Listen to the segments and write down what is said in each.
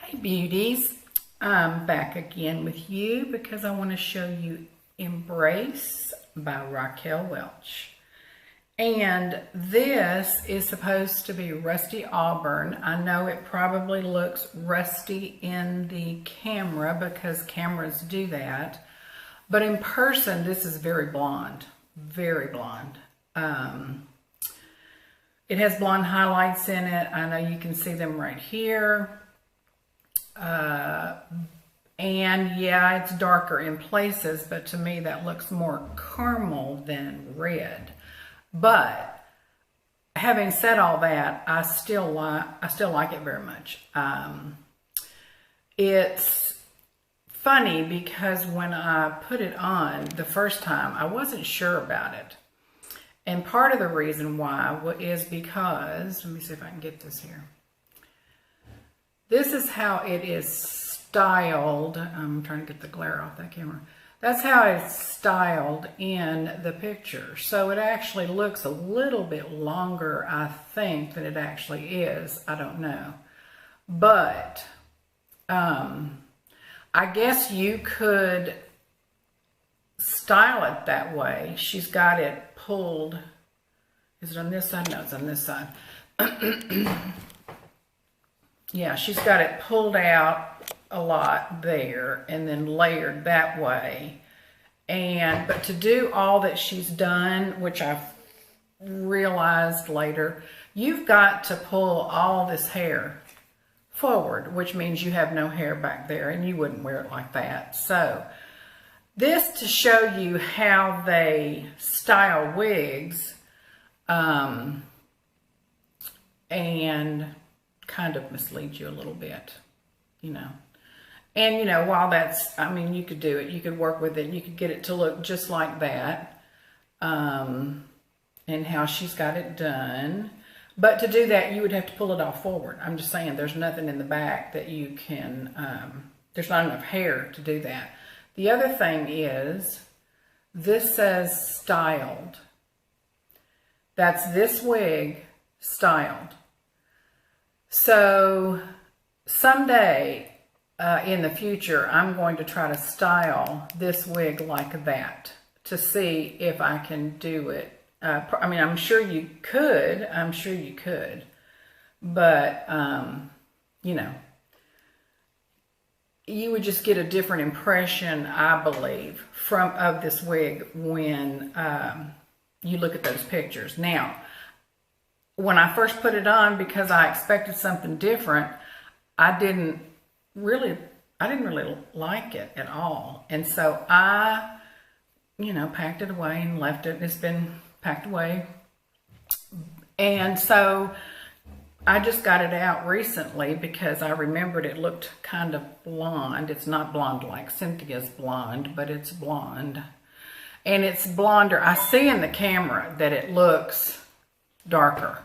Hey beauties, I'm back again with you because I want to show you Embrace by Raquel Welch. And this is supposed to be rusty auburn. I know it probably looks rusty in the camera because cameras do that. But in person, this is very blonde, very blonde. It has blonde highlights in it. I know you can see them right here. And yeah, it's darker in places, but to me that looks more caramel than red. But having said all that, I still like it very much. It's funny because when I put it on the first time, I wasn't sure about it. And part of the reason why is because, let me see if I can get this here. This is how it is styled. I'm trying to get the glare off that camera. That's how it's styled in the picture. So it actually looks a little bit longer, I think, than it actually is. I don't know. But I guess you could style it that way. She's got it pulled. Is it on this side? No, it's on this side. Yeah, she's got it pulled out a lot there and then layered that way. But to do all that she's done, which I've realized later, you've got to pull all this hair forward, which means you have no hair back there and you wouldn't wear it like that. So this to show you how they style wigs and kind of mislead you a little bit, you know. And, you know, while that's, I mean, you could do it. You could work with it. You could get it to look just like that. And how she's got it done. But to do that, you would have to pull it all forward. I'm just saying there's nothing in the back that you can, there's not enough hair to do that. The other thing is, this says styled. That's this wig styled. So someday in the future, I'm going to try to style this wig like that to see if I can do it. I mean, I'm sure you could. I'm sure you could. But, you know, you would just get a different impression, I believe, of this wig when you look at those pictures. Now, when I first put it on, because I expected something different, I didn't really like it at all. And so I, you know, packed it away and left it. It's been packed away. And so I just got it out recently because I remembered it looked kind of blonde. It's not blonde like Cynthia's blonde, but it's blonde. And it's blonder. I see in the camera that it looks darker,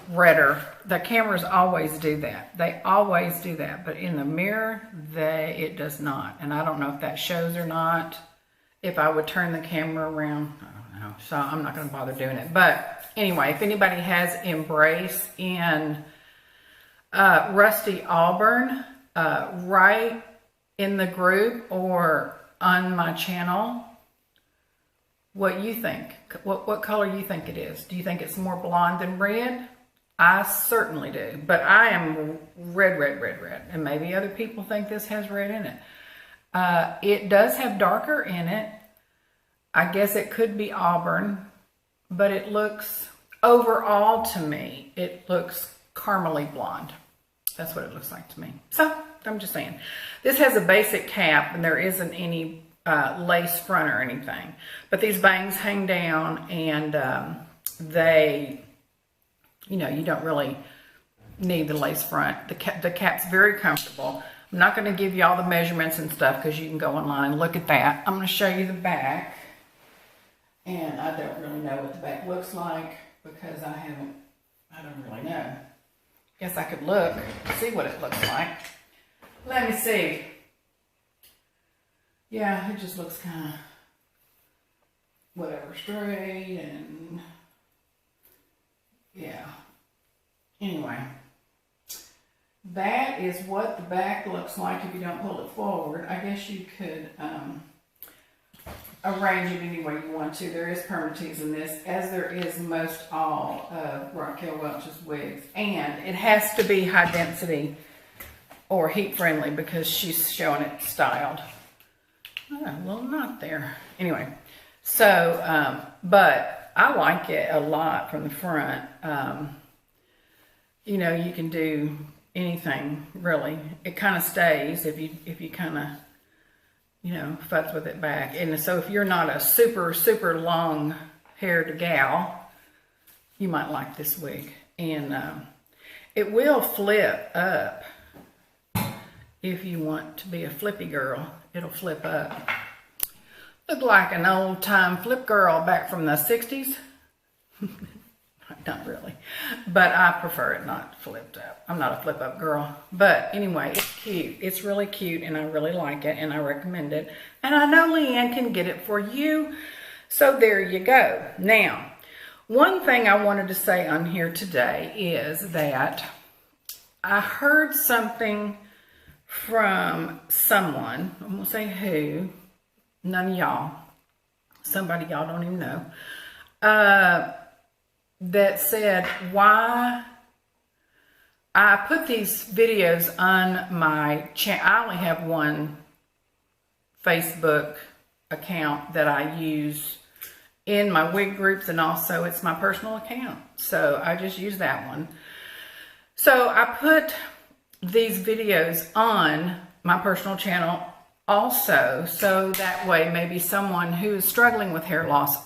redder. The cameras always do that. They always do that. But in the mirror, it does not. And I don't know if that shows or not. If I would turn the camera around, I don't know. So I'm not going to bother doing it. But anyway, if anybody has Embrace in Rusty Auburn, write in the group or on my channel what you think, what color you think it is. Do you think it's more blonde than red? I certainly do, but I am red, and maybe other people think this has red in it. It does have darker in it. I guess it could be auburn, but it looks, overall to me, it looks caramely blonde. That's what it looks like to me. So, I'm just saying. This has a basic cap, and there isn't any lace front or anything, but these bangs hang down, and they, you know, you don't really need the lace front. The cap's very comfortable. I'm not going to give you all the measurements and stuff because you can go online and look at that. I'm going to show you the back, and I don't really know what the back looks like because I don't really know. Guess I could look, see what it looks like. Let me see. Yeah, it just looks kind of whatever, straight, and yeah. Anyway, that is what the back looks like if you don't pull it forward. I guess you could arrange it any way you want to. There is permatease in this, as there is most all of Raquel Welch's wigs. And it has to be high density or heat friendly because she's showing it styled. Oh, a little knot there. Anyway, so, but I like it a lot from the front. You know, you can do anything really. It kind of stays if you kind of, you know, futz with it back. And so if you're not a super long haired gal, you might like this wig. And it will flip up if you want to be a flippy girl. It'll flip up. Look like an old time flip girl back from the 60s. Not really, but I prefer it not flipped up. I'm not a flip up girl, but anyway, it's cute. It's really cute and I really like it and I recommend it. And I know Leanne can get it for you. So there you go. Now, one thing I wanted to say on here today is that I heard something from someone, I'm gonna say who, none of y'all, somebody y'all don't even know, that said why I put these videos on my channel. I only have one Facebook account that I use in my wig groups, and also it's my personal account. So I just use that one. So I put these videos on my personal channel also, so that way maybe someone who is struggling with hair loss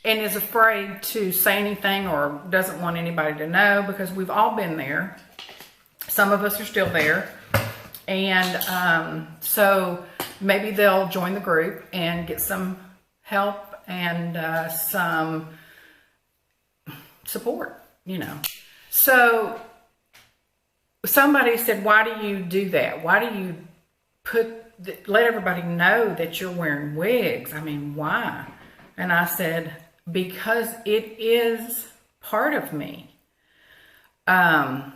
and is afraid to say anything or doesn't want anybody to know, because we've all been there. Some of us are still there. And so maybe they'll join the group and get some help and some support, you know. So somebody said, why do you do that? Why do you let everybody know that you're wearing wigs? I mean, why? And I said, because it is part of me. Not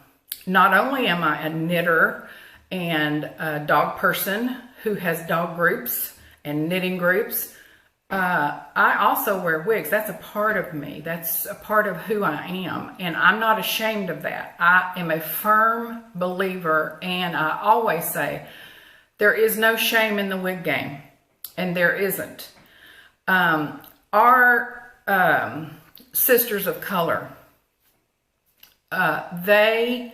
only am I a knitter and a dog person who has dog groups and knitting groups, I also wear wigs. That's a part of me. That's a part of who I am. And I'm not ashamed of that. I am a firm believer, and I always say, there is no shame in the wig game. And there isn't. Our sisters of color, they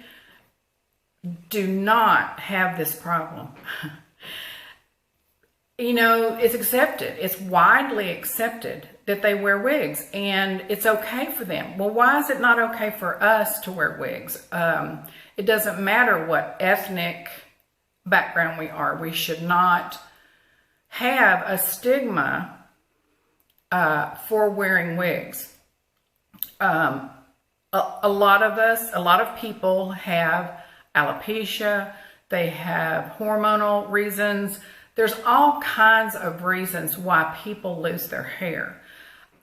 do not have this problem. You know, it's accepted. It's widely accepted that they wear wigs, and it's okay for them. Well, why is it not okay for us to wear wigs? It doesn't matter what ethnic background we are. We should not have a stigma for wearing wigs. A lot of people have alopecia, they have hormonal reasons. There's all kinds of reasons why people lose their hair.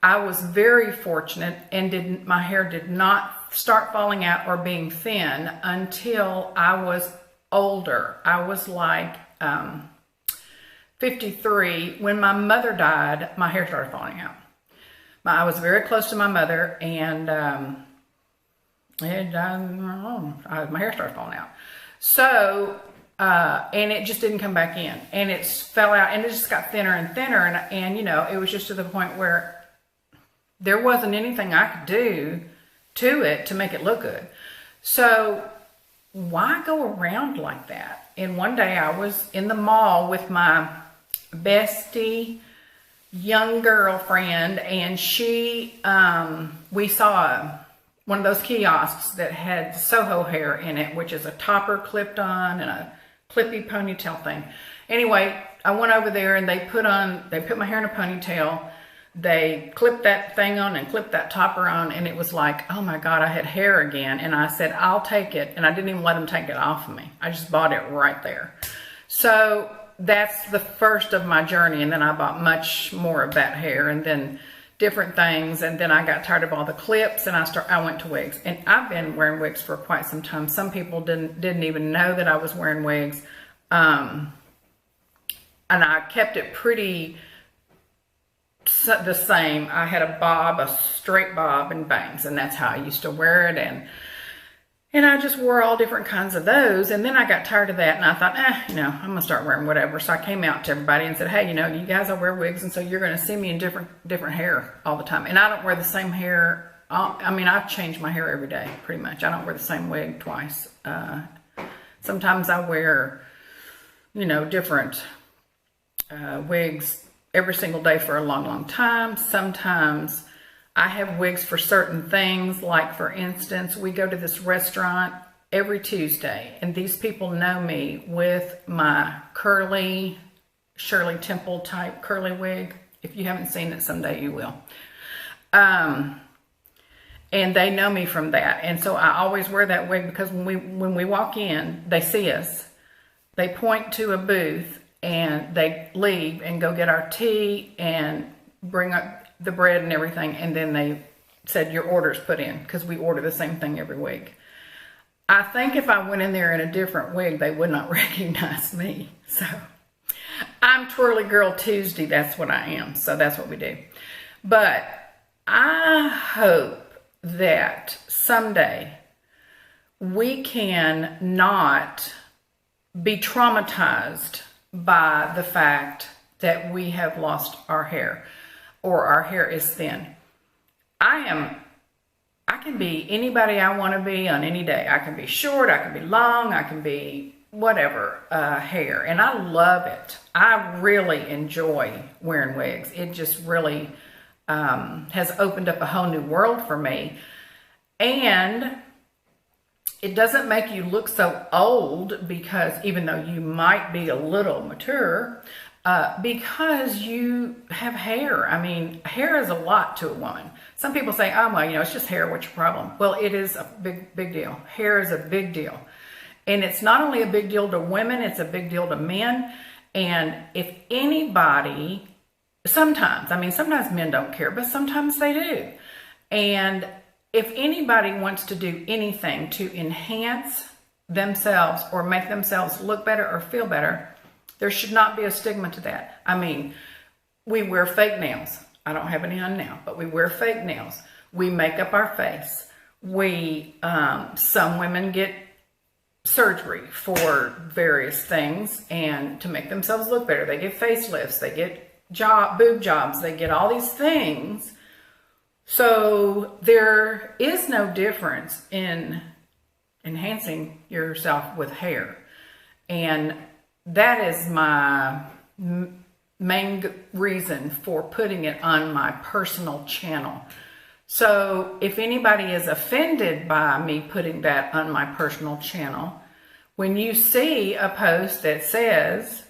I was very fortunate and my hair did not start falling out or being thin until I was older. I was like 53. When my mother died, my hair started falling out. I was very close to my mother, and my hair started falling out. So, and it just didn't come back in, and it fell out, and it just got thinner and thinner, and you know, it was just to the point where there wasn't anything I could do to it to make it look good. So why go around like that? And one day I was in the mall with my bestie young girlfriend, and we saw one of those kiosks that had Soho hair in it, which is a topper clipped on and a clippy ponytail thing. Anyway, I went over there and they put my hair in a ponytail. They clipped that thing on and clipped that topper on, and it was like, oh my God, I had hair again. And I said, I'll take it. And I didn't even let them take it off of me. I just bought it right there. So that's the first of my journey. And then I bought much more of that hair. And then different things, and then I got tired of all the clips, and I went to wigs. And I've been wearing wigs for quite some time. Some people didn't even know that I was wearing wigs. And I kept it pretty the same. I had a bob, a straight bob and bangs, and that's how I used to wear it. And I just wore all different kinds of those. And then I got tired of that, and I thought, I'm gonna start wearing whatever. So I came out to everybody and said, hey, you guys, I wear wigs, and so you're gonna see me in different hair all the time. And I don't wear the same hair. I've changed my hair every day, pretty much. I don't wear the same wig twice. Sometimes I wear, different wigs every single day for a long time. Sometimes I have wigs for certain things. Like, for instance, we go to this restaurant every Tuesday, and these people know me with my curly Shirley Temple type curly wig. If you haven't seen it, someday you will. And they know me from that. And so I always wear that wig, because when we walk in, they see us. They point to a booth, and they leave and go get our tea and bring up the bread and everything, and then they said, your order's put in, because we order the same thing every week. I think if I went in there in a different wig, they would not recognize me. So I'm Twirly Girl Tuesday. That's what I am. So that's what we do. But I hope that someday we can not be traumatized by the fact that we have lost our hair, or our hair is thin. I can be anybody I want to be on any day. I can be short, I can be long, I can be whatever hair, and I love it. I really enjoy wearing wigs. It just really has opened up a whole new world for me. And it doesn't make you look so old, because even though you might be a little mature, because you have hair. Hair is a lot to a woman. Some people say, oh, well, it's just hair. What's your problem? Well, it is a big deal. Hair is a big deal. And it's not only a big deal to women, it's a big deal to men. And if anybody, sometimes men don't care, but sometimes they do. And if anybody wants to do anything to enhance themselves or make themselves look better or feel better, there should not be a stigma to that. We wear fake nails. I don't have any on now, but we wear fake nails. We make up our face. Some women get surgery for various things and to make themselves look better. They get facelifts, they get boob jobs, they get all these things. So there is no difference in enhancing yourself with hair. And that is my main reason for putting it on my personal channel. So if anybody is offended by me putting that on my personal channel, when you see a post that says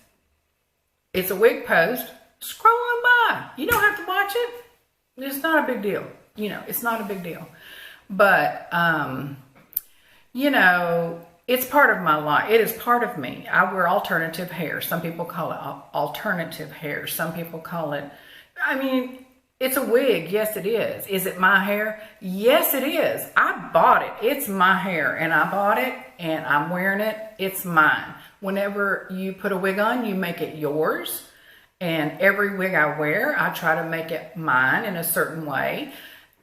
it's a wig post, scroll on by. You don't have to watch it. It's not a big deal. It's not a big deal. But, it's part of my life. It is part of me. I wear alternative hair. Some people call it alternative hair. Some people call it, it's a wig. Yes, it is. Is it my hair? Yes, it is. I bought it. It's my hair, and I bought it, and I'm wearing it. It's mine. Whenever you put a wig on, you make it yours. And every wig I wear, I try to make it mine in a certain way.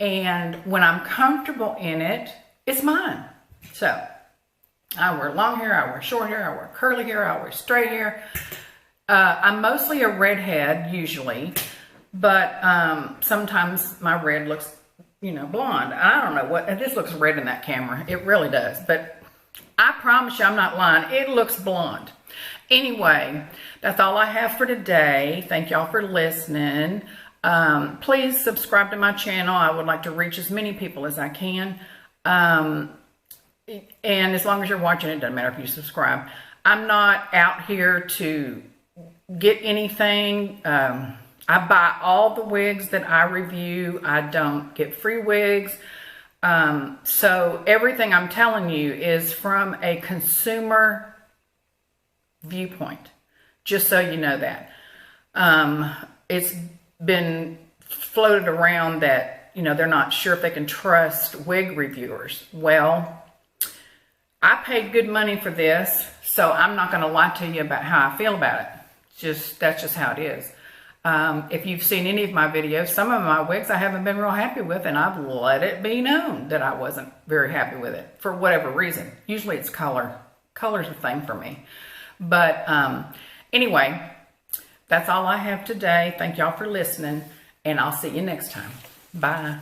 And when I'm comfortable in it, it's mine. So I wear long hair, I wear short hair, I wear curly hair, I wear straight hair. I'm mostly a redhead usually, but sometimes my red looks, blonde. I don't know what, this looks red in that camera. It really does, but I promise you I'm not lying. It looks blonde. Anyway, that's all I have for today. Thank y'all for listening. Please subscribe to my channel. I would like to reach as many people as I can. And as long as you're watching, it doesn't matter if you subscribe. I'm not out here to get anything. I buy all the wigs that I review. I don't get free wigs. So everything I'm telling you is from a consumer viewpoint, just so you know that. It's been floated around that, you know, they're not sure if they can trust wig reviewers. Well, I paid good money for this, so I'm not going to lie to you about how I feel about it. That's just how it is. If you've seen any of my videos, some of my wigs I haven't been real happy with, and I've let it be known that I wasn't very happy with it for whatever reason. Usually it's color. Color's a thing for me. But anyway, that's all I have today. Thank y'all for listening, and I'll see you next time. Bye.